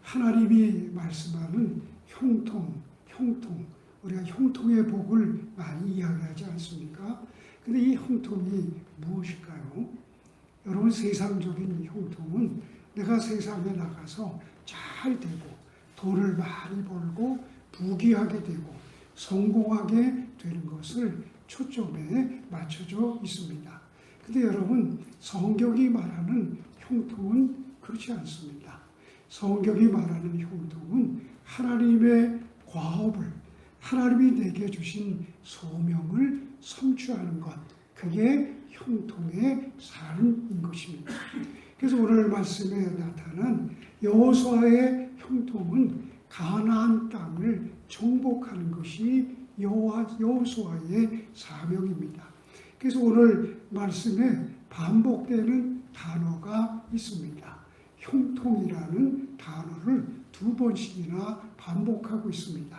하나님이 말씀하는 형통, 우리가 형통의 복을 많이 이야기하지 않습니까? 근데 이 형통이 무엇일까요? 여러분, 세상적인 형통은 내가 세상에 나가서 잘 되고 돈을 많이 벌고 부귀하게 되고 성공하게 되는 것을 초점에 맞춰져 있습니다. 근데 여러분, 성경이 말하는 형통은 그렇지 않습니다. 성경이 말하는 형통은 하나님의 과업을, 하나님이 내게 주신 소명을 성취하는 것, 그게 형통의 삶인 것입니다. 그래서 오늘 말씀에 나타난 여호수아의 형통은 가나안 땅을 정복하는 것이 여호수아의 사명입니다. 그래서 오늘 말씀에 반복되는 단어가 있습니다. 형통이라는 단어를 2번씩이나 반복하고 있습니다.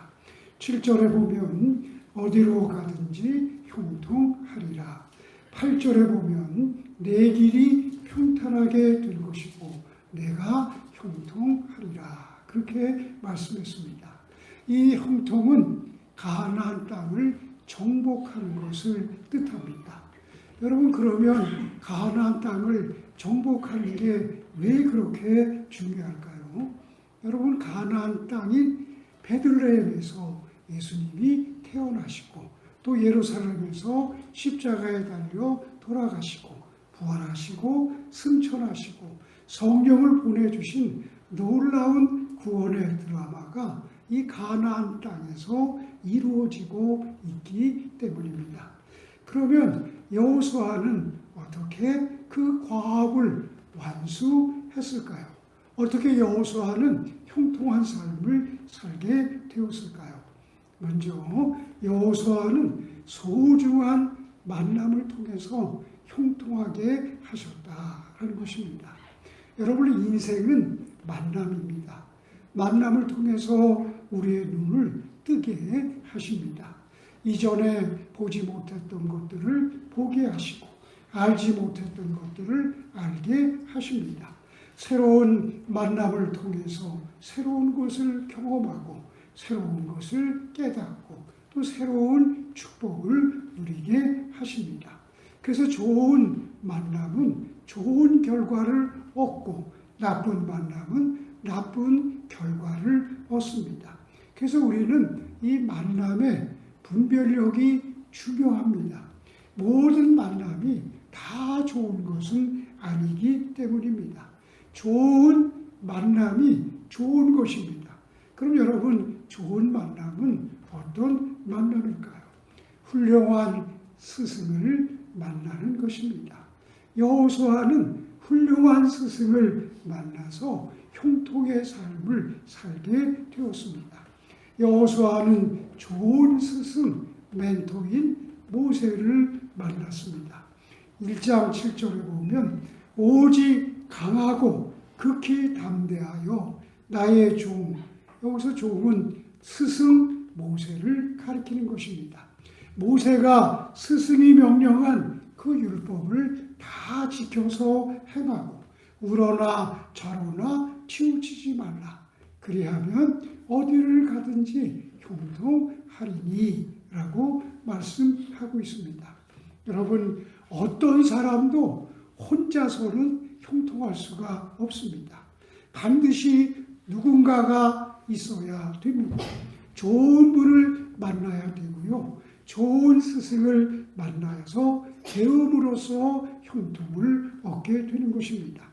7절에 보면 어디로 가든지 형통하리라. 8절에 보면 내 길이 평탄하게 될 것이고 내가 형통하리라. 그렇게 말씀했습니다. 이 형통은 가나안 땅을 정복하는 것을 뜻합니다. 여러분, 그러면 가나안 땅을 정복하는 게 왜 그렇게 중요할까요? 여러분, 가나안 땅인 베들레헴에서 예수님이 태어나시고 또 예루살렘에서 십자가에 달려 돌아가시고 부활하시고 승천하시고 성령을 보내주신 놀라운 구원의 드라마가 이 가나안 땅에서 이루어지고 있기 때문입니다. 그러면 여호수아는 어떻게 그 과업을 완수했을까요? 어떻게 여호수아는 형통한 삶을 살게 되었을까요? 먼저 여호수아는 소중한 만남을 통해서 형통하게 하셨다라는 것입니다. 여러분, 인생은 만남입니다. 만남을 통해서 우리의 눈을 뜨게 하십니다. 이전에 보지 못했던 것들을 보게 하시고 알지 못했던 것들을 알게 하십니다. 새로운 만남을 통해서 새로운 것을 경험하고 새로운 것을 깨닫고 또 새로운 축복을 누리게 하십니다. 그래서 좋은 만남은 좋은 결과를 얻고 나쁜 만남은 나쁜 결과를 얻습니다. 그래서 우리는 이 만남의 분별력이 중요합니다. 모든 만남이 다 좋은 것은 아니기 때문입니다. 좋은 만남이 좋은 것입니다. 그럼 여러분, 좋은 만남은 어떤 만남일까요? 훌륭한 스승을 만나는 것입니다. 여호수아는 훌륭한 스승을 만나서 형통의 삶을 살게 되었습니다. 여호수아는 좋은 스승, 멘토인 모세를 만났습니다. 1장 7절에 보면 오직 강하고 극히 담대하여 나의 종, 여기서 종은 스승 모세를 가리키는 것입니다. 모세가 스승이 명령한 그 율법을 다 지켜서 행하고 우러나 좌로나 치우치지 말라. 그리하면 어디를 가든지 형통하리니 라고 말씀하고 있습니다. 여러분, 어떤 사람도 혼자서는 형통할 수가 없습니다. 반드시 누군가가 있어야 됩니다. 좋은 분을 만나야 되고요. 좋은 스승을 만나서 배움으로써 형통을 얻게 되는 것입니다.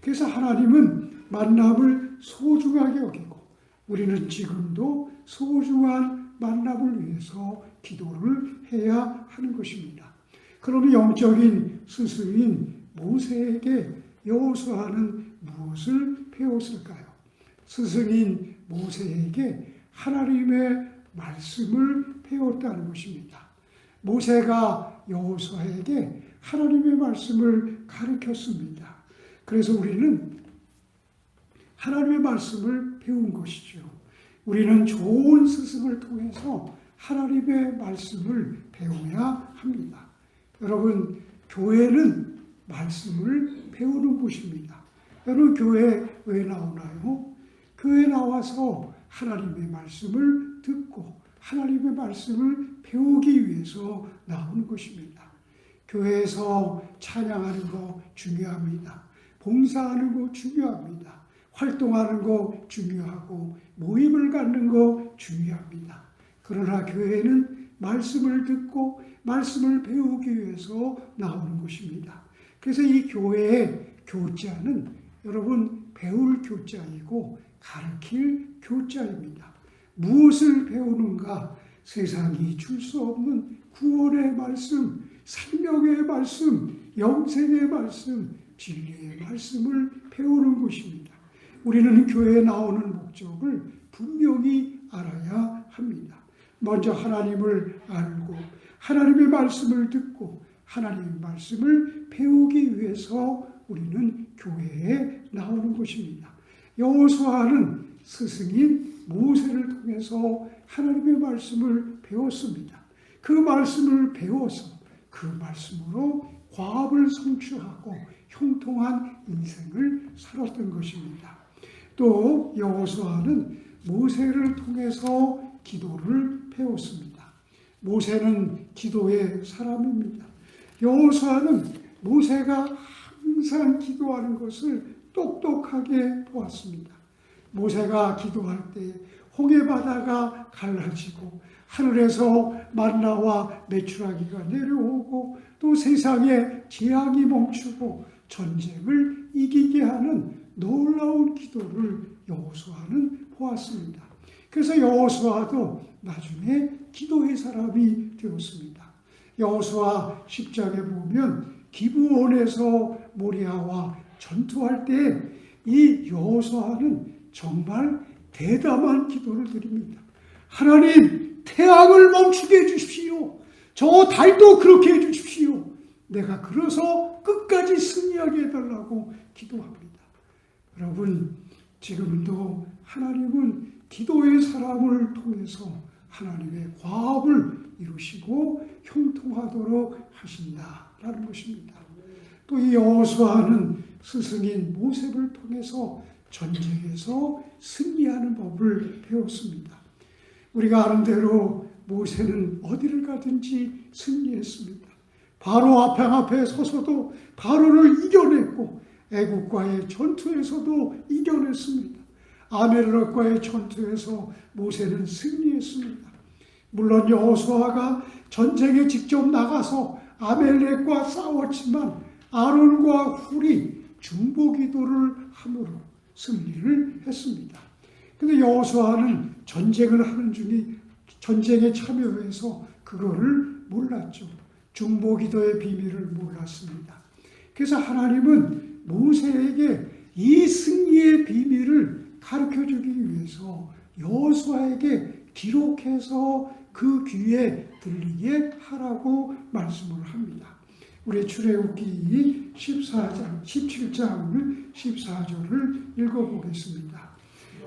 그래서 하나님은 만남을 소중하게 여기고 우리는 지금도 소중한 만남을 위해서 기도를 해야 하는 것입니다. 그러면 영적인 스승인 모세에게 여호수아는 무엇을 배웠을까요? 스승인 모세에게 하나님의 말씀을 배웠다는 것입니다. 모세가 여호수아에게 하나님의 말씀을 가르쳤습니다. 그래서 우리는 하나님의 말씀을 배운 것이죠. 우리는 좋은 스승을 통해서 하나님의 말씀을 배워야 합니다. 여러분, 교회는 말씀을 배우는 곳입니다. 여러분, 교회 왜 나오나요? 교회에 나와서 하나님의 말씀을 듣고 하나님의 말씀을 배우기 위해서 나오는 것입니다. 교회에서 찬양하는 거 중요합니다. 봉사하는 거 중요합니다. 활동하는 거 중요하고 모임을 갖는 거 중요합니다. 그러나 교회는 말씀을 듣고 말씀을 배우기 위해서 나오는 것입니다. 그래서 이 교회의 교자는 여러분 배울 교자이고 가르칠 교자입니다. 무엇을 배우는가? 세상이 줄 수 없는 구원의 말씀, 생명의 말씀, 영생의 말씀, 진리의 말씀을 배우는 것입니다. 우리는 교회에 나오는 목적을 분명히 알아야 합니다. 먼저 하나님을 알고 하나님의 말씀을 듣고 하나님의 말씀을 배우기 위해서 우리는 교회에 나오는 것입니다. 여호수아는 스승인 모세를 통해서 하나님의 말씀을 배웠습니다. 그 말씀을 배워서 그 말씀으로 과업을 성취하고 형통한 인생을 살았던 것입니다. 또 여호수아는 모세를 통해서 기도를 배웠습니다. 모세는 기도의 사람입니다. 여호수아는 모세가 항상 기도하는 것을 똑똑하게 보았습니다. 모세가 기도할 때 홍해바다가 갈라지고 하늘에서 만나와 메추라기가 내려오고 또 세상에 재앙이 멈추고 전쟁을 이기게 하는 놀라운 기도를 여호수아는 보았습니다. 그래서 여호수아도 나중에 기도의 사람이 되었습니다. 여호수아 10장에 보면 기브온에서 모리아와 전투할 때 이 여호수아는 정말 대담한 기도를 드립니다. 하나님, 태양을 멈추게 해주십시오. 저 달도 그렇게 해주십시오. 내가 그래서 끝까지 승리하게 해달라고 기도합니다. 여러분, 지금도 하나님은 기도의 사람을 통해서 하나님의 과업을 이루시고 형통하도록 하신다라는 것입니다. 또 이 여호수아는 스승인 모세를 통해서 전쟁에서 승리하는 법을 배웠습니다. 우리가 아는 대로 모세는 어디를 가든지 승리했습니다. 바로 앞에 서서도 바로를 이겨냈고 애국과의 전투에서도 이겨냈습니다. 아멜렉과의 전투에서 모세는 승리했습니다. 물론 여호수아가 전쟁에 직접 나가서 아멜렉과 싸웠지만 아론과 훌이 중보기도를 함으로 승리를 했습니다. 그런데 여호수아는 전쟁을 하는 중에 전쟁에 참여해서 그거를 몰랐죠. 중보기도의 비밀을 몰랐습니다. 그래서 하나님은 모세에게 이 승리의 비밀을 가르쳐주기 위해서 여호수아에게 기록해서 그 귀에 들리게 하라고 말씀을 합니다. 우리 출애굽기 17장 14절을 읽어보겠습니다.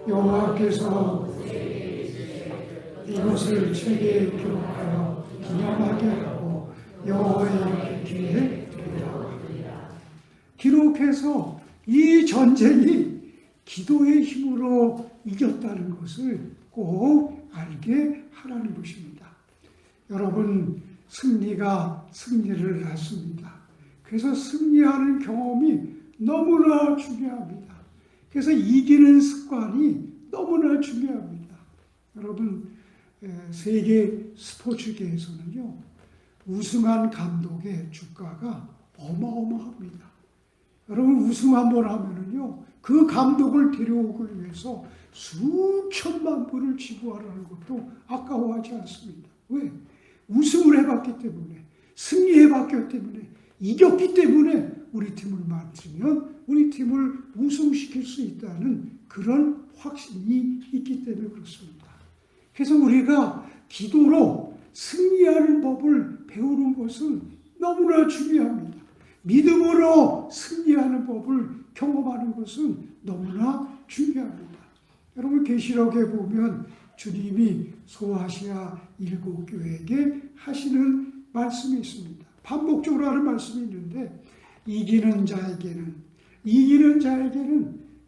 여호와께서 이것을 책에 기록하여 기념하게 하고 여호와의 귀에 들으라고 합니다. 기록해서 이 전쟁이 기도의 힘으로 이겼다는 것을 꼭 알게 하라는 것입니다. 여러분, 승리가 승리를 낳습니다. 그래서 승리하는 경험이 너무나 중요합니다. 그래서 이기는 습관이 너무나 중요합니다. 여러분, 세계 스포츠계에서는요, 우승한 감독의 주가가 어마어마합니다. 여러분, 우승 한번 하면은요, 그 감독을 데려오기 위해서 수천만 불을 지불하라는 것도 아까워하지 않습니다. 왜? 우승을 해봤기 때문에, 승리해봤기 때문에, 이겼기 때문에 우리 팀을 만들면 우리 팀을 우승시킬 수 있다는 그런 확신이 있기 때문에 그렇습니다. 그래서 우리가 기도로 승리하는 법을 배우는 것은 너무나 중요합니다. 믿음으로 승리하는 법을 경험하는 것은 너무나 중요합니다. 여러분, 계시록에 보면 주님이 소아시아 7교회에게 하시는 말씀이 있습니다. 반복적으로 하는 말씀이 있는데 이기는 자에게는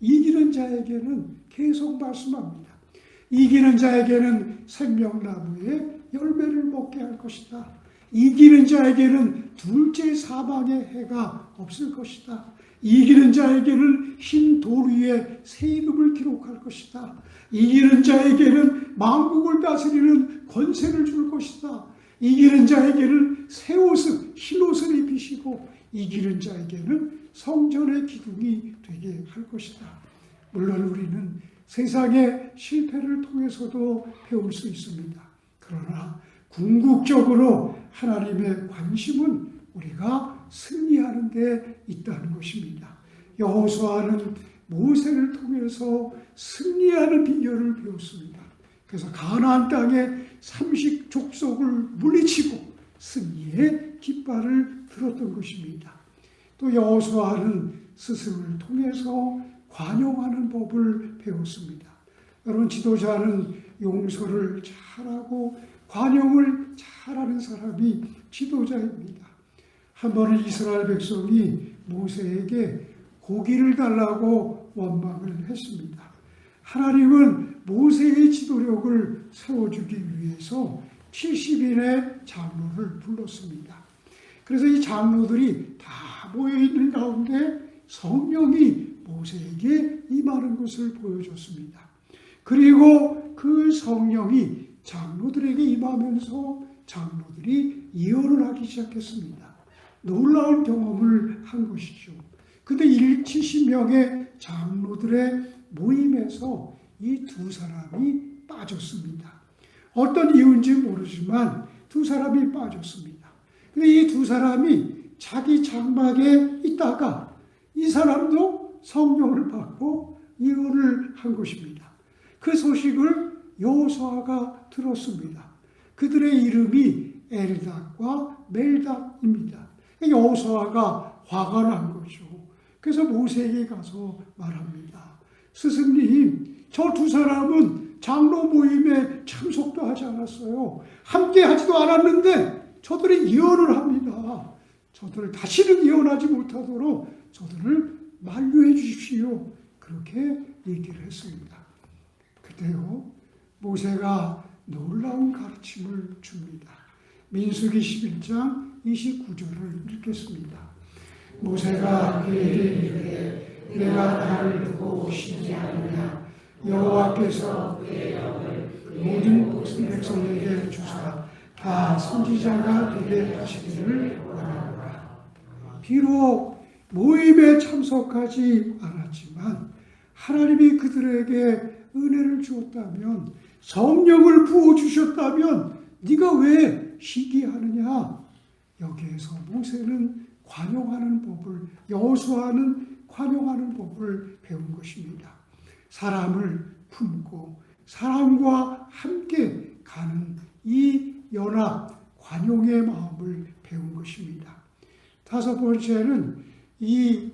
이기는 자에게는 계속 말씀합니다. 이기는 자에게는 생명나무의 열매를 먹게 할 것이다. 이기는 자에게는 둘째 사망의 해가 없을 것이다. 이기는 자에게는 흰 돌 위에 새 이름을 기록할 것이다. 이기는 자에게는 만국을 다스리는 권세를 줄 것이다. 이기는 자에게는 새 옷을, 흰 옷을 입히시고 이기는 자에게는 성전의 기둥이 되게 할 것이다. 물론 우리는 세상의 실패를 통해서도 배울 수 있습니다. 그러나 궁극적으로 하나님의 관심은 우리가 승리하는 데 있다는 것입니다. 여호수아는 모세를 통해서 승리하는 비결을 배웠습니다. 그래서 가나안 땅에 30족속을 물리치고 승리의 깃발을 들었던 것입니다. 또 여호수아는 스승을 통해서 관용하는 법을 배웠습니다. 여러분, 지도자는 용서를 잘하고 관용을 잘하는 사람이 지도자입니다. 한 번은 이스라엘 백성이 모세에게 고기를 달라고 원망을 했습니다. 하나님은 모세의 지도력을 세워주기 위해서 70인의 장로를 불렀습니다. 그래서 이 장로들이 다 모여있는 가운데 성령이 모세에게 임하는 것을 보여줬습니다. 그리고 그 성령이 장로들에게 임하면서 장로들이 예언을 하기 시작했습니다. 놀라운 경험을 한 것이죠. 근데 70명의 장로들의 모임에서 이 두 사람이 빠졌습니다. 어떤 이유인지 모르지만 두 사람이 빠졌습니다. 근데 이 두 사람이 자기 장막에 있다가 이 사람도 성령을 받고 예언을 한 것입니다. 그 소식을 여호수아가 들었습니다. 그들의 이름이 엘닥과 멜닥입니다. 여호수아가 화가 난 거죠. 그래서 모세에게 가서 말합니다. 스승님, 저 두 사람은 장로 모임에 참석도 하지 않았어요. 함께 하지도 않았는데 저들이 예언을 합니다. 저들을 다시는 예언하지 못하도록 저들을 만류해 주십시오. 그렇게 얘기를 했습니다. 그때요, 모세가 놀라운 가르침을 줍니다. 민수기 11장 29절을 읽겠습니다. 모세가 그에게 이르되 내가 나를 두고 오시지 않느냐. 여호와께서 그의 영을 모든 백성에게 주사 다 선지자가 되게 하시기를 원하노라. 비록 모임에 참석하지 않았지만 하나님이 그들에게 은혜를 주었다면, 성령을 부어주셨다면 네가 왜 시기하느냐. 여기에서 모세는 관용하는 법을, 여호수아는 관용하는 법을 배운 것입니다. 사람을 품고 사람과 함께 가는 이 연합, 관용의 마음을 배운 것입니다. 다섯 번째는 이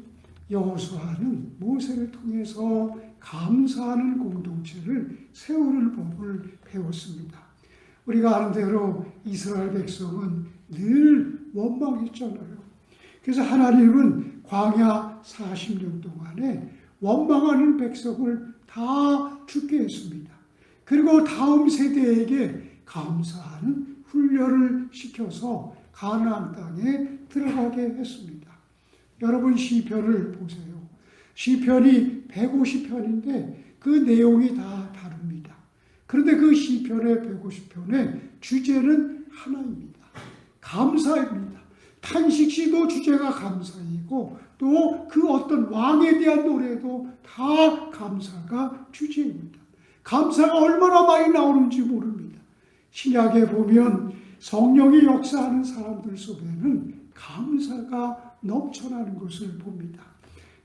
여호수아는 모세를 통해서 감사하는 공동체를 세우는 법을 배웠습니다. 우리가 아는 대로 이스라엘 백성은 늘 원망했잖아요. 그래서 하나님은 광야 40년 동안에 원망하는 백성을 다 죽게 했습니다. 그리고 다음 세대에게 감사하는 훈련을 시켜서 가나안 땅에 들어가게 했습니다. 여러분, 시편을 보세요. 시편이 150편인데 그 내용이 다 다릅니다. 그런데 그 시편의 150편의 주제는 하나입니다. 감사입니다. 탄식시도 주제가 감사이고 또 그 어떤 왕에 대한 노래도 다 감사가 주제입니다. 감사가 얼마나 많이 나오는지 모릅니다. 신약에 보면 성령이 역사하는 사람들 속에는 감사가 넘쳐나는 것을 봅니다.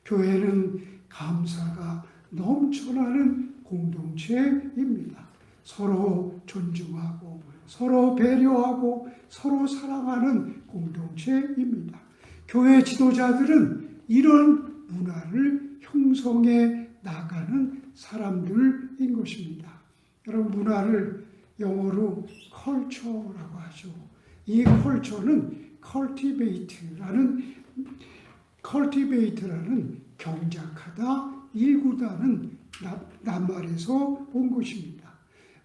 교회는 감사가 넘쳐나는 공동체입니다. 서로 존중하고 서로 배려하고 서로 사랑하는 공동체입니다. 교회 지도자들은 이런 문화를 형성해 나가는 사람들인 것입니다. 여러분, 문화를 영어로 컬처라고 하죠. 이 컬처는 cultivate라는 경작하다, 일구다는 낱말에서 온 것입니다.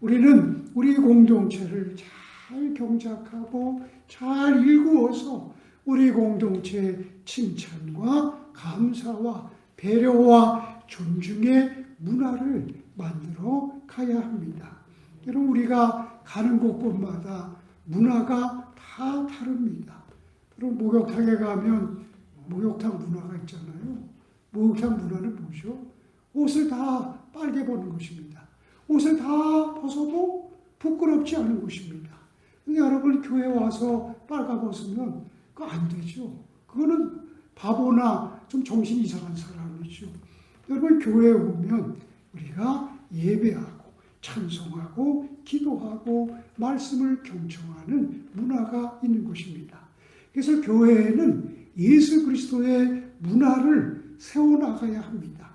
우리는 우리 공동체를 잘 경작하고 잘 일구어서 우리 공동체의 칭찬과 감사와 배려와 존중의 문화를 만들어 가야 합니다. 여러분, 우리가 가는 곳곳마다 문화가 다 다릅니다. 여러분, 목욕탕에 가면 목욕탕 문화가 있잖아요. 목욕탕 문화는 뭐죠? 옷을 다 빨개 벗는 것입니다. 옷을 다 벗어도 부끄럽지 않은 것입니다. 근데 여러분, 교회 와서 빨가 벗으면 그거 안 되죠. 그거는 바보나 좀 정신이 이상한 사람이죠. 여러분, 교회에 오면 우리가 예배하고 찬송하고 기도하고 말씀을 경청하는 문화가 있는 것입니다. 그래서 교회에는 예수 그리스도의 문화를 세워나가야 합니다.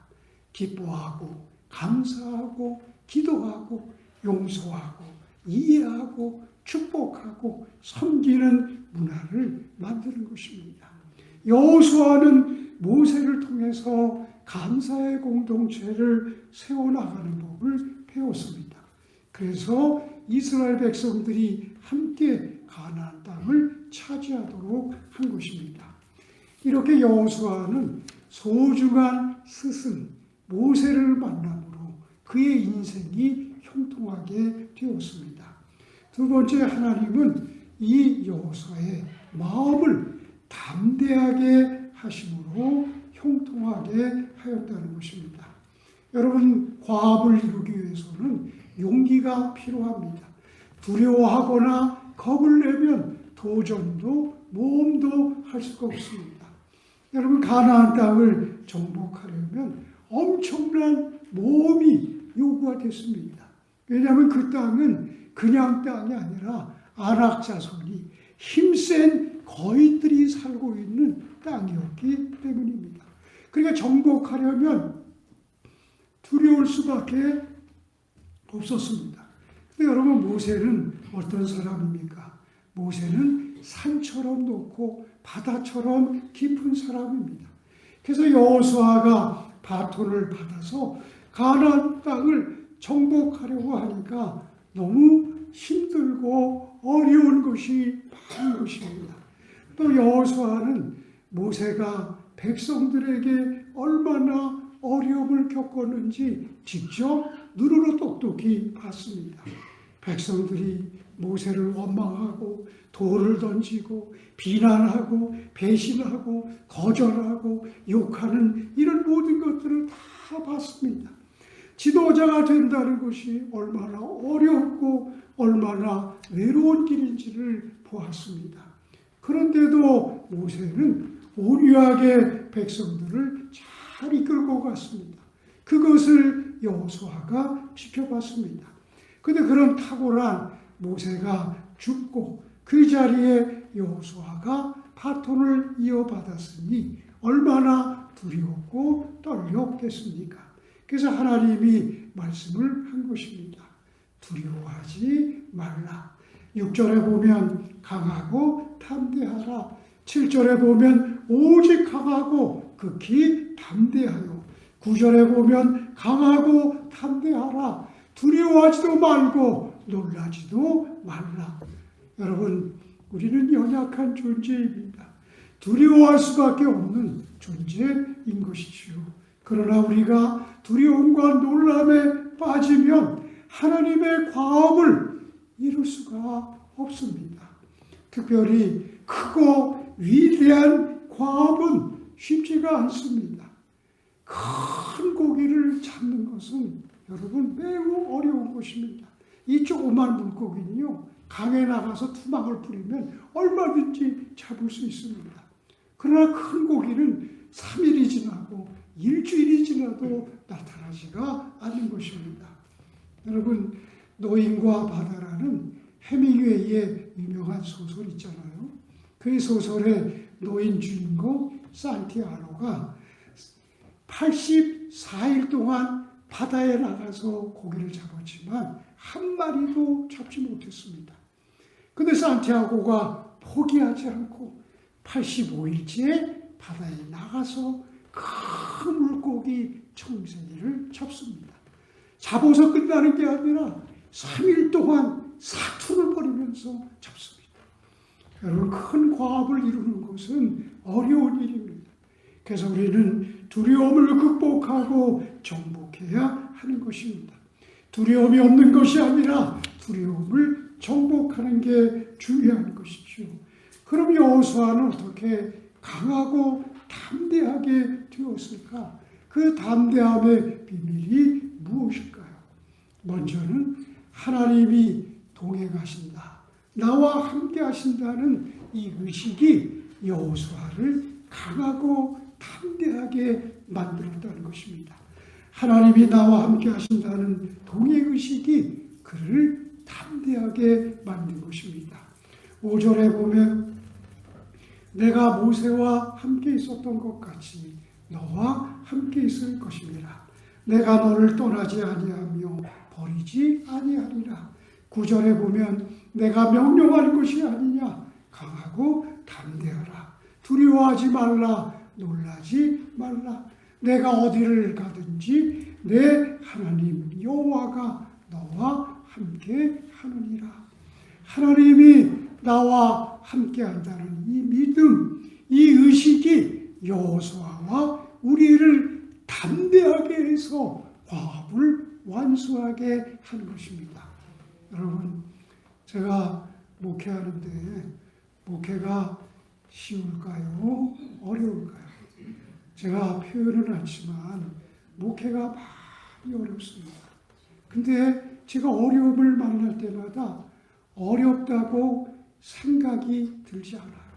기뻐하고 감사하고 기도하고 용서하고 이해하고 축복하고 섬기는 문화를 만드는 것입니다. 여호수아는 모세를 통해서 감사의 공동체를 세워나가는 법을 배웠습니다. 그래서 이스라엘 백성들이 함께 가나안 땅을 차지하도록 한 것입니다. 이렇게 여호수아는 소중한 스승 모세를 만남으로 그의 인생이 형통하게 되었습니다. 두 번째, 하나님은 이 여호수아의 마음을 담대하게 하심으로 형통하게 하였다는 것입니다. 여러분, 과업을 이루기 위해서는 용기가 필요합니다. 두려워하거나 겁을 내면 도전도 모험도 할 수가 없습니다. 여러분, 가나안 땅을 정복하려면 엄청난 모험이 요구가 됐습니다. 왜냐하면 그 땅은 그냥 땅이 아니라 아낙 자손이 힘센 거인들이 살고 있는 땅이었기 때문입니다. 그러니까 정복하려면 두려울 수밖에 없었습니다. 근데 여러분, 모세는 어떤 사람입니까? 모세는 산처럼 높고 바다처럼 깊은 사람입니다. 그래서 여호수아가 바톤을 받아서 가나안 땅을 정복하려고 하니까 너무 힘들고 어려운 것이 많은 것입니다. 또 여호수아는 모세가 백성들에게 얼마나 어려움을 겪었는지 직접 눈으로 똑똑히 봤습니다. 백성들이 모세를 원망하고 돌을 던지고 비난하고 배신하고 거절하고 욕하는 이런 모든 것들을 다 봤습니다. 지도자가 된다는 것이 얼마나 어렵고 얼마나 외로운 길인지를 보았습니다. 그런데도 모세는 온유하게 백성들을 잘 이끌고 갔습니다. 그것을 여호수아가 지켜봤습니다. 그런데 그런 탁월한 모세가 죽고 그 자리에 여호수아가 바톤을 이어받았으니 얼마나 두려웠고 떨렸겠습니까? 그래서 하나님이 말씀을 한 것입니다. 두려워하지 말라. 6절에 보면 강하고 담대하라. 7절에 보면 오직 강하고 극히 담대하여. 9절에 보면 강하고 담대하라. 두려워하지도 말고 놀라지도 말라. 여러분, 우리는 연약한 존재입니다. 두려워할 수밖에 없는 존재인 것이지요. 그러나 우리가 두려움과 놀람에 빠지면 하나님의 과업을 이룰 수가 없습니다. 특별히 크고 위대한 과업은 쉽지가 않습니다. 큰 고기를 잡는 것은 여러분 매우 어려운 것입니다. 이 조그만 물고기는요, 강에 나가서 투망을 부리면 얼마든지 잡을 수 있습니다. 그러나 큰 고기는 3일이 지나고 일주일이 지나도 나타나지가 않는 것입니다. 여러분, 노인과 바다라는 해밍웨이의 유명한 소설 있잖아요. 그 소설의 노인 주인공 산티아고가 84일 동안 바다에 나가서 고기를 잡았지만 한 마리도 잡지 못했습니다. 그런데 산티아고가 포기하지 않고 85일째 바다에 나가서 큰 물고기 청생이를 잡습니다. 잡아서 끝나는 게 아니라 3일 동안 사투를 벌이면서 잡습니다. 여러분, 큰 과업을 이루는 것은 어려운 일입니다. 그래서 우리는 두려움을 극복하고 정복해야 하는 것입니다. 두려움이 없는 것이 아니라 두려움을 정복하는 게 중요한 것이죠. 그럼 여호수아는 어떻게 강하고 담대하게 되었을까? 그 담대함의 비밀이 무엇일까요? 먼저는 하나님이 동행하신다, 나와 함께 하신다는 이 의식이 여호수아를 강하고 담대하게 만들었다는 것입니다. 하나님이 나와 함께 하신다는 동행의식이 그를 담대하게 만든 것입니다. 5절에 보면 내가 모세와 함께 있었던 것 같이 너와 함께 있을 것입니다. 내가 너를 떠나지 아니하며 버리지 아니하리라. 9절에 보면 내가 명령할 것이 아니냐, 강하고 담대하라. 두려워하지 말라, 놀라지 말라. 내가 어디를 가든지 내 하나님 여호와가 너와 함께 하느니라. 하나님이 나와 함께 한다는 이 믿음, 이 의식이 여호수아와 우리를 담대하게 해서 과업을 완수하게 하는 것입니다. 여러분, 제가 목회하는데 목회가 쉬울까요? 어려울까요? 제가 표현은 않지만 목회가 많이 어렵습니다. 근데 제가 어려움을 만날 때마다 어렵다고 생각이 들지 않아요.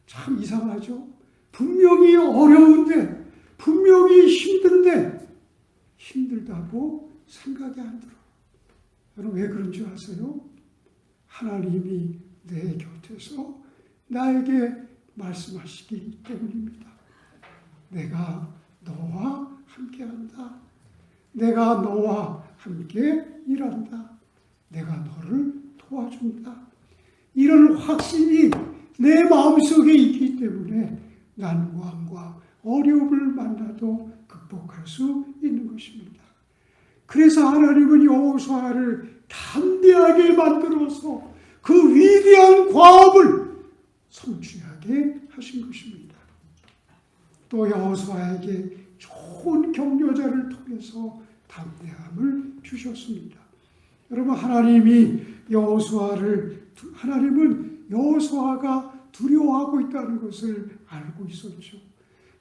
참 이상하죠? 분명히 어려운데, 분명히 힘든데 힘들다고 생각이 안 들어요. 여러분, 왜 그런 줄 아세요? 하나님이 내 곁에서 나에게 말씀하시기 때문입니다. 내가 너와 함께한다. 내가 너와 함께 일한다. 내가 너를 도와준다. 이런 확신이 내 마음속에 있기 때문에 난관과 어려움을 만나도 극복할 수 있는 것입니다. 그래서 하나님은 여호수아를 담대하게 만들어서 그 위대한 과업을 성취하게 하신 것입니다. 또 여호수아에게 좋은 격려자를 통해서 담대함을 주셨습니다. 여러분, 하나님은 여호수아가 두려워하고 있다는 것을 알고 있었죠.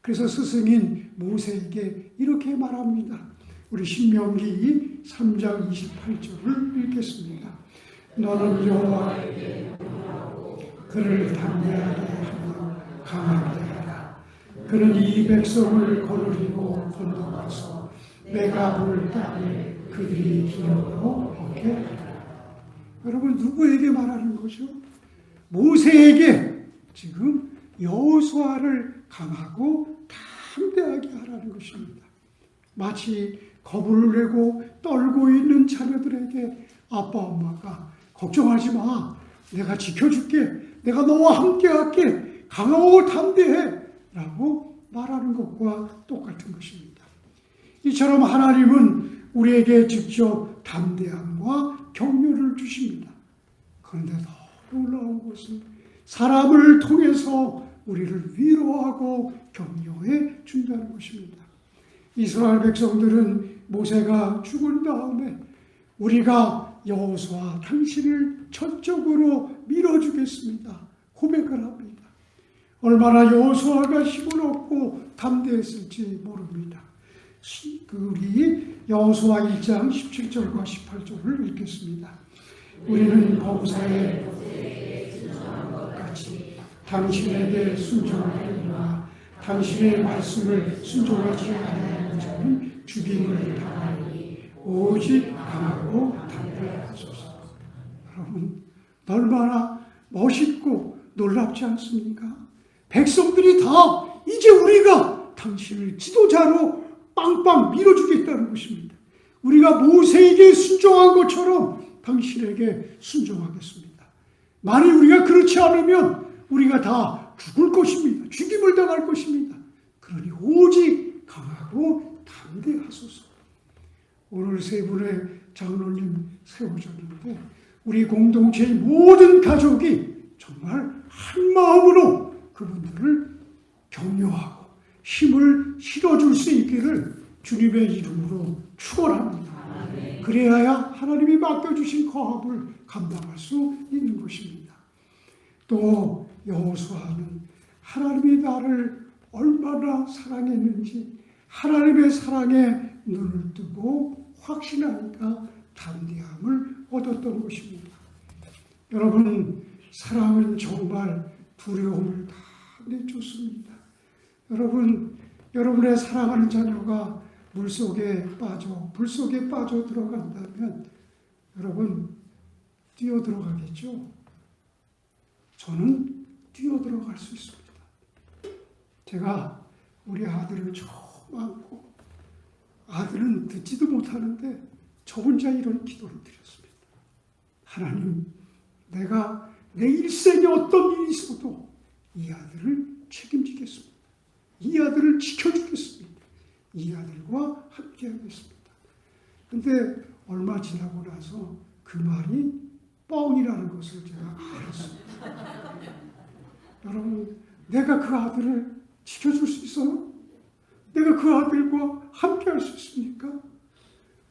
그래서 스승인 모세에게 이렇게 말합니다. 우리 신명기 3장 28절을 읽겠습니다. 너는 여호와에게 그를 담대하게 하며 강하게 하라. 그는 이 백성을 거느리고 건너가서 내가 볼 땅에 그들이 기업으로 얻게 하라. 여러분, 누구에게 말하는 거죠? 모세에게 지금 여호수아를 강하고 담대하게 하라는 것입니다. 마치 겁을 내고 떨고 있는 자녀들에게 아빠 엄마가 걱정하지 마, 내가 지켜줄게, 내가 너와 함께 할게, 강하고 담대해 라고 말하는 것과 똑같은 것입니다. 이처럼 하나님은 우리에게 직접 담대함과 격려를 주십니다. 그런데 더 놀라운 것은 사람을 통해서 우리를 위로하고 격려해 준다는 것입니다. 이스라엘 백성들은 모세가 죽은 다음에 우리가 여호수아 당신을 전적으로 밀어주겠습니다 고백을 합니다. 얼마나 여호수아가 힘을 얻고 담대했을지 모릅니다. 우리 여호수아 1장 17절과 18절을 읽겠습니다. 우리는 범사에 순종한 것 같이 당신에게 순종하리라. 당신의 말씀을 순종하지 아니하는 자는 죽임을 당하니 오직 강하고 담대하소서. 여러분, 얼마나 멋있고 놀랍지 않습니까? 백성들이 다 이제 우리가 당신을 지도자로 빵빵 밀어주겠다는 것입니다. 우리가 모세에게 순종한 것처럼 당신에게 순종하겠습니다. 만일 우리가 그렇지 않으면 우리가 다 죽을 것입니다. 죽임을 당할 것입니다. 그러니 오직 강하고 담대하소서. 오늘 세 분의 장로님 세워졌는데 우리 공동체의 모든 가족이 정말 한 마음으로 그분들을 격려하고 힘을 실어줄 수 있기를 주님의 이름으로 축원합니다. 그래야 하나님이 맡겨주신 거업을 감당할 수 있는 것입니다. 또 여호수아는 하나님이 나를 얼마나 사랑했는지 하나님의 사랑에 눈을 뜨고 확신하니까 담대함을 얻었던 것입니다. 여러분, 사랑은 정말 두려움을 다 내쫓습니다. 여러분, 여러분의 사랑하는 자녀가 물속에 빠져, 불속에 빠져 들어간다면 여러분 뛰어 들어가겠죠? 저는 뛰어 들어갈 수 있습니다. 제가 우리 아들을 처음 안고 아들은 듣지도 못하는데 저 혼자 이런 기도를 드렸습니다. 하나님, 내가 내 일생에 어떤 일이 있어도 이 아들을 책임지겠습니다. 이 아들을 지켜주겠습니다. 이 아들과 함께하겠습니다. 근데 얼마 지나고 나서 그 말이 뻥이라는 것을 제가 알았습니다. 여러분, 내가 그 아들을 지켜줄 수 있어요? 내가 그 아들과 함께할 수 있습니까?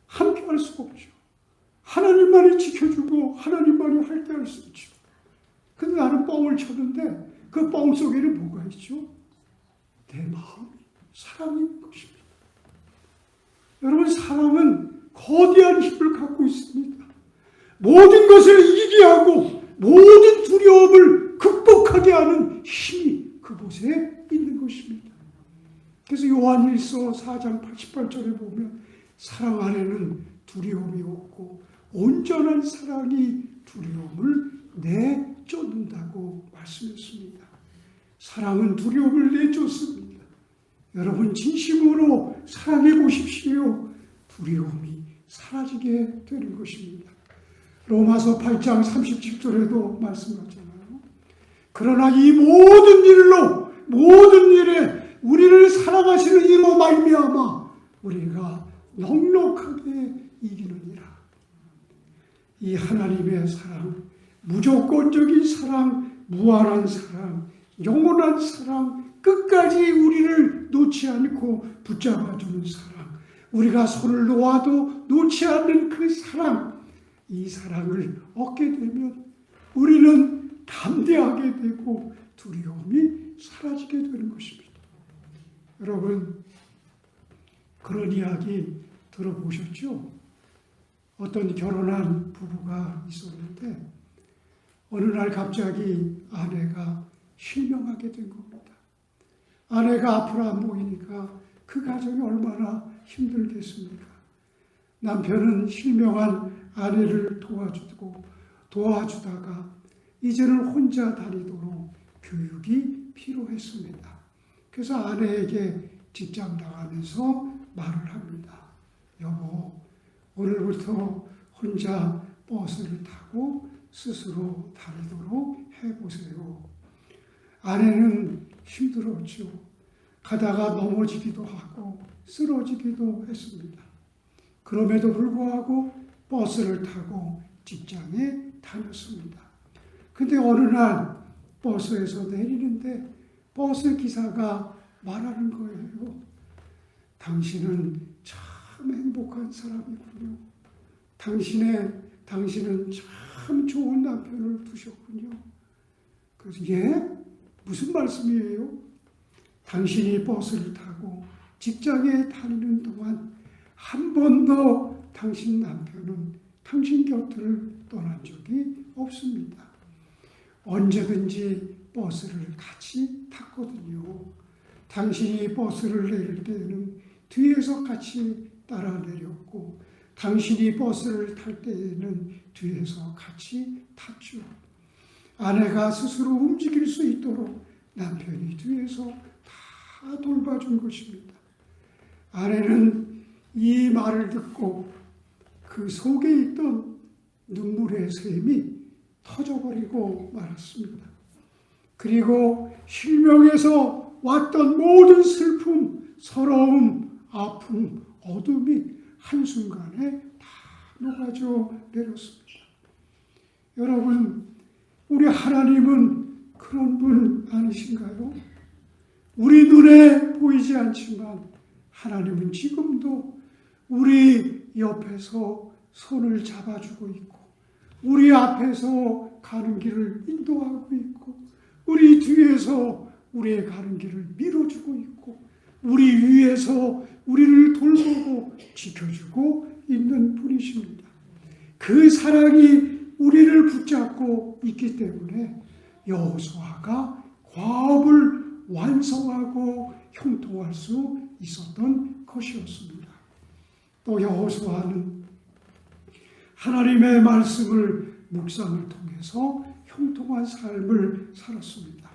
함께할 수가 없죠. 하나님만이 지켜주고 하나님만이 함께할 수 있죠. 근데 나는 뻥을 쳤는데 그 뻥 속에는 뭐가 있죠? 내 마음이 사랑이 있는 것입니다. 여러분, 사랑은 거대한 힘을 갖고 있습니다. 모든 것을 이기게 하고 모든 두려움을 극복하게 하는 힘이 그곳에 있는 것입니다. 그래서 요한일서 4장 88절에 보면 사랑 안에는 두려움이 없고 온전한 사랑이 두려움을 내쫓는다고 말씀했습니다. 사랑은 두려움을 내쫓습니다. 여러분, 진심으로 사랑해 보십시오. 두려움이 사라지게 되는 것입니다. 로마서 8장 37절에도 말씀하잖아요. 그러나 이 모든 일에 우리를 사랑하시는 이로 말미암아 우리가 넉넉하게 이기느니라. 이 하나님의 사랑, 무조건적인 사랑, 무한한 사랑, 영원한 사랑, 끝까지 우리를 놓지 않고 붙잡아주는 사랑, 우리가 손을 놓아도 놓지 않는 그 사랑, 이 사랑을 얻게 되면 우리는 담대하게 되고 두려움이 사라지게 되는 것입니다. 여러분, 그런 이야기 들어보셨죠? 어떤 결혼한 부부가 있었는데 어느 날 갑자기 아내가 실명하게 된 겁니다. 아내가 앞으로 안 보이니까 그 가정이 얼마나 힘들겠습니까? 남편은 실명한 아내를 도와주다가 이제는 혼자 다니도록 교육이 필요했습니다. 그래서 아내에게 직장 나가면서 말을 합니다. 여보, 오늘부터 혼자 버스를 타고 스스로 다니도록 해보세요. 아내는 힘들었죠. 가다가 넘어지기도 하고 쓰러지기도 했습니다. 그럼에도 불구하고 버스를 타고 직장에 다녔습니다. 근데 어느 날 버스에서 내리는데 버스 기사가 말하는 거예요. 당신은 참 행복한 사람이군요. 당신은 참 좋은 남편을 두셨군요. 그래서 무슨 말씀이에요? 당신이 버스를 타고 직장에 다니는 동안 한 번도 당신 남편은 당신 곁을 떠난 적이 없습니다. 언제든지 버스를 같이 탔거든요. 당신이 버스를 내릴 때에는 뒤에서 같이 따라 내렸고 당신이 버스를 탈 때에는 뒤에서 같이 탔죠. 아내가 스스로 움직일 수 있도록 남편이 뒤에서 다 돌봐준 것입니다. 아내는 이 말을 듣고 그 속에 있던 눈물의 샘이 터져버리고 말았습니다. 그리고 실명해서 왔던 모든 슬픔, 서러움, 아픔, 어둠이 한순간에 다 녹아져 내렸습니다. 여러분, 우리 하나님은 그런 분 아니신가요? 우리 눈에 보이지 않지만 하나님은 지금도 우리 옆에서 손을 잡아주고 있고, 우리 앞에서 가는 길을 인도하고 있고, 우리 뒤에서 우리의 가는 길을 밀어주고 있고, 우리 위에서 우리를 돌보고 지켜주고 있는 분이십니다. 그 사랑이 우리를 붙잡고 있기 때문에 여호수아가 과업을 완성하고 형통할 수 있었던 것이었습니다. 또 여호수아는 하나님의 말씀을 묵상을 통해서 형통한 삶을 살았습니다.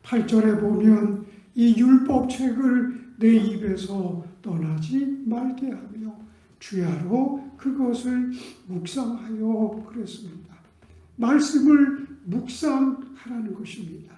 8절에 보면 이 율법책을 내 입에서 떠나지 말게 하며 주야로 그것을 묵상하여 그랬습니다. 말씀을 묵상하라는 것입니다.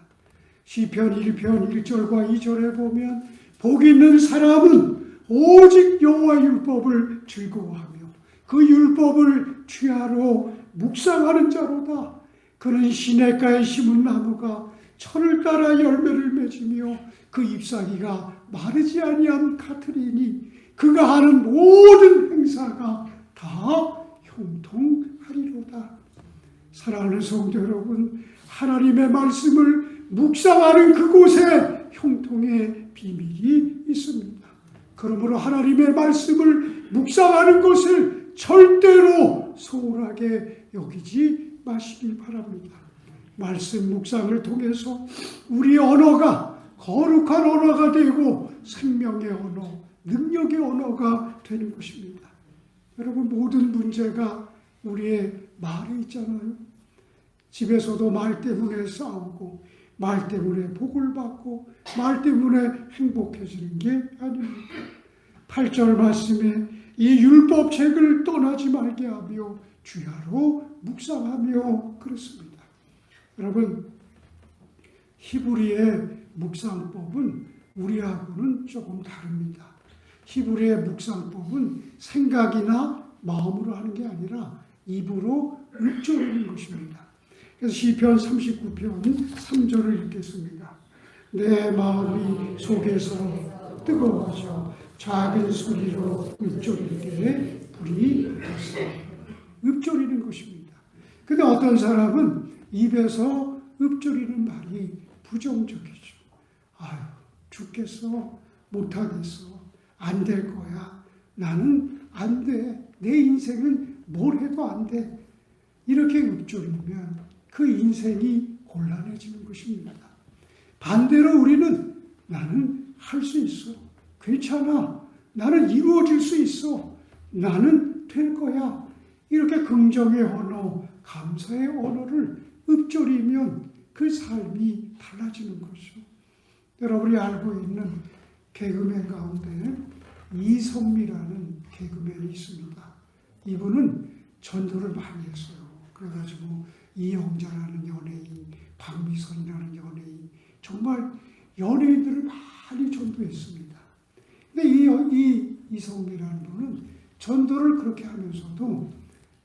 시편 1편 1절과 2절에 보면 복 있는 사람은 오직 여호와 율법을 즐거워하며 그 율법을 주야로 묵상하는 자로다. 그는 시냇가에 심은 나무가 철을 따라 열매를 맺으며 그 잎사귀가 마르지 아니함 같으리니 그가 하는 모든 행사가 다 형통하리로다. 사랑하는 성도 여러분, 하나님의 말씀을 묵상하는 그곳에 형통의 비밀이 있습니다. 그러므로 하나님의 말씀을 묵상하는 것을 절대로 소홀하게 여기지 마시기 바랍니다. 말씀 묵상을 통해서 우리 언어가 거룩한 언어가 되고 생명의 언어, 능력의 언어가 되는 것입니다. 여러분, 모든 문제가 우리의 말에 있잖아요. 집에서도 말 때문에 싸우고 말 때문에 복을 받고 말 때문에 행복해지는 게 아닙니다. 8절 말씀에 이 율법책을 떠나지 말게 하며 주야로 묵상하며 그렇습니다. 여러분, 히브리의 묵상법은 우리하고는 조금 다릅니다. 히브리의 묵상법은 생각이나 마음으로 하는 게 아니라 입으로 읊조리는 것입니다. 그래서 시편 39편 3절을 읽겠습니다. 내 마음이 속에서 뜨거워져 작은 소리로 읊조릴 때에 불이 났습니다. 읊조리는 것입니다. 근데 어떤 사람은 입에서 읊조리는 말이 부정적이죠. 아유, 죽겠어, 못하겠어, 안 될 거야, 나는 안 돼, 내 인생은 뭘 해도 안 돼. 이렇게 읊조리면 그 인생이 곤란해지는 것입니다. 반대로 우리는 나는 할 수 있어, 괜찮아, 나는 이루어질 수 있어, 나는 될 거야, 이렇게 긍정의 언어, 감사의 언어를 읊조리면 그 삶이 달라지는 거죠. 여러분이 알고 있는 개그맨 가운데 이선미라는 개그맨이 있습니다. 이분은 전도를 많이 했어요. 그래가지고 이영자라는 연예인, 박미선이라는 연예인, 정말 연예인들을 많이 전도했습니다. 근데 이선미라는 분은 전도를 그렇게 하면서도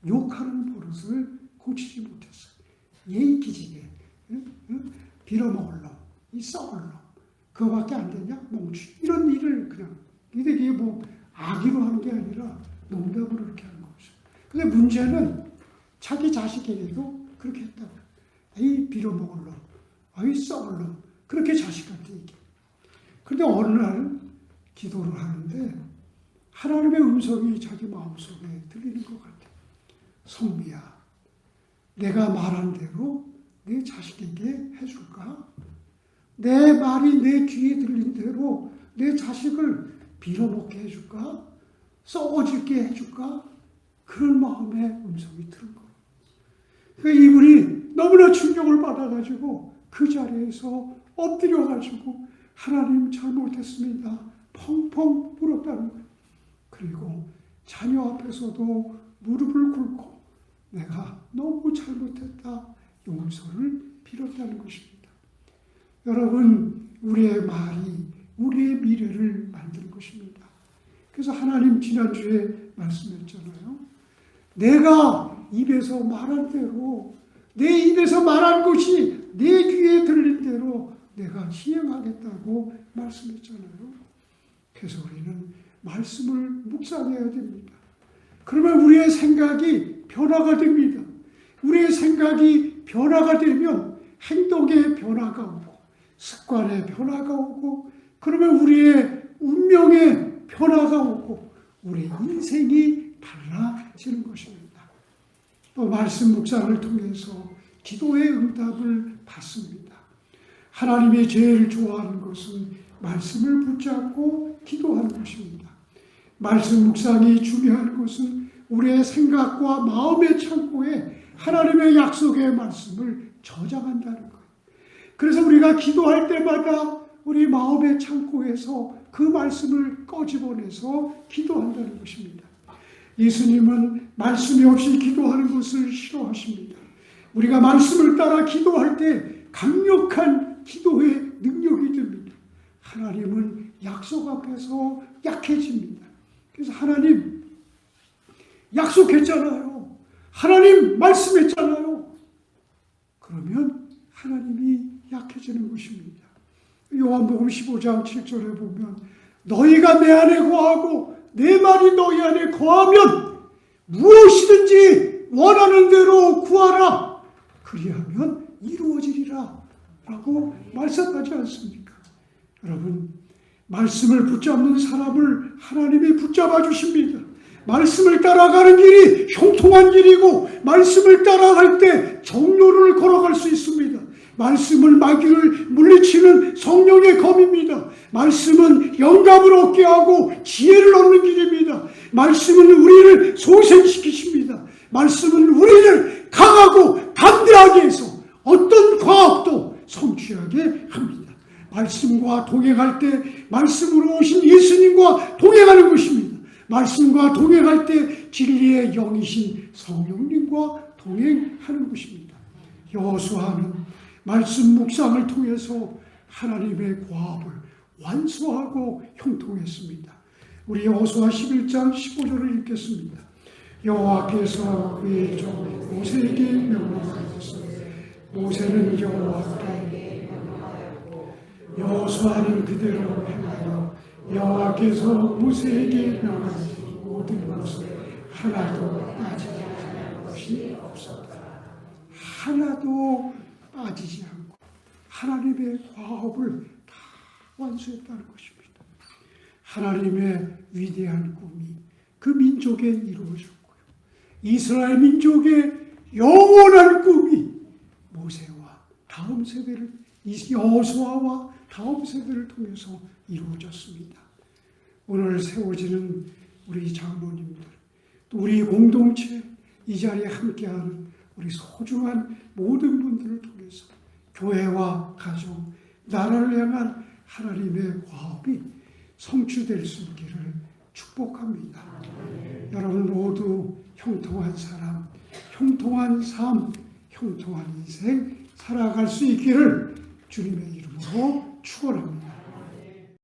욕하는 버릇을 고치지 못했어요. 예의기지게 빌어먹을 놈, 이 썩을 놈, 그거밖에 안 되냐? 멍충, 이런 일을 그냥, 이게 뭐 악의로 하는 게 아니라 농담으로 이렇게 하는 거죠. 근데 문제는 자기 자식에게도 그렇게 했다고. 이 빌어먹을 놈, 이 썩을 놈, 그렇게 자식한테 얘기해. 그런데 어느 날 기도를 하는데 하나님의 음성이 자기 마음속에 들리는 것 같아요. 성미야, 내가 말한 대로 내 자식에게 해줄까? 내 말이 내 귀에 들린 대로 내 자식을 빌어먹게 해줄까? 썩어질게 해줄까? 그런 마음의 음성이 들은 거예요. 그러니까 이분이 너무나 충격을 받아가지고 그 자리에서 엎드려가지고 하나님 잘못했습니다, 펑펑 울었다는 거예요. 그리고 자녀 앞에서도 무릎을 꿇고 내가 너무 잘못했다, 용서를 빌었다는 것입니다. 여러분, 우리의 말이 우리의 미래를 만드는 것입니다. 그래서 하나님 지난주에 말씀했잖아요. 내가 입에서 말한 대로, 내 입에서 말한 것이 내 귀에 들린 대로 내가 시행하겠다고 말씀했잖아요. 그래서 우리는 말씀을 묵상해야 됩니다. 그러면 우리의 생각이 변화가 됩니다. 우리의 생각이 변화가 되면 행동에 변화가 오고 습관에 변화가 오고 그러면 우리의 운명에 변화가 오고 우리의 인생이 달라지는 것입니다. 또 말씀 묵상을 통해서 기도의 응답을 받습니다. 하나님이 제일 좋아하는 것은 말씀을 붙잡고 기도하는 것입니다. 말씀 묵상이 중요한 것은 우리의 생각과 마음의 창고에 하나님의 약속의 말씀을 저장한다는 거예요. 그래서 우리가 기도할 때마다 우리 마음의 창고에서 그 말씀을 꺼집어내서 기도한다는 것입니다. 예수님은 말씀이 없이 기도하는 것을 싫어하십니다. 우리가 말씀을 따라 기도할 때 강력한 기도의 능력이 됩니다. 하나님은 약속 앞에서 약해집니다. 그래서 하나님 약속했잖아요. 하나님 말씀했잖아요. 그러면 하나님이 약해지는 것입니다. 요한복음 15장 7절에 보면 너희가 내 안에 거하고 내 말이 너희 안에 거하면 무엇이든지 원하는 대로 구하라. 그리하면 이루어지리라 라고 말씀하지 않습니까? 여러분, 말씀을 붙잡는 사람을 하나님이 붙잡아 주십니다. 말씀을 따라가는 길이 형통한 길이고 말씀을 따라갈 때 정로를 걸어갈 수 있습니다. 말씀을 마귀를 물리치는 성령의 검입니다. 말씀은 영감을 얻게 하고 지혜를 얻는 길입니다. 말씀은 우리를 소생시키십니다. 말씀은 우리를 강하고 담대하게 해서 어떤 과학도 성취하게 합니다. 말씀과 동행할 때 말씀으로 오신 예수님과 동행하는 것입니다. 말씀과 동행할 때 진리의 영이신 성령님과 동행하는 것입니다. 여호수아는 말씀 묵상을 통해서 하나님의 과업을 완수하고 형통했습니다. 우리 여호수아 11장 15절을 읽겠습니다. 여호와께서 그의 종 모세에게 명령하셨으니 모세는 여호와께 명령하였고 여호수아는 그대로 행하여 여호와께서 모세에게 명하신 모든 것을 하나도 빠지지 않은 것이 없었다. 하나도 빠지지 않고 하나님의 과업을 다 완수했다는 것입니다. 하나님의 위대한 꿈이 그 민족에 이루어졌고요. 이스라엘 민족의 영원한 꿈이 모세와 다음 세대를 여호수아와 다음 세대를 통해서 이루어졌습니다. 오늘 세워지는 우리 장로님들, 또 우리 공동체, 이 자리에 함께하는 우리 소중한 모든 분들을 통해서 교회와 가정, 나라를 향한 하나님의 과업이 성취될 수 있기를 축복합니다. 여러분 모두 형통한 사람, 형통한 삶, 형통한 인생 살아갈 수 있기를 주님의 이름으로 축원합니다.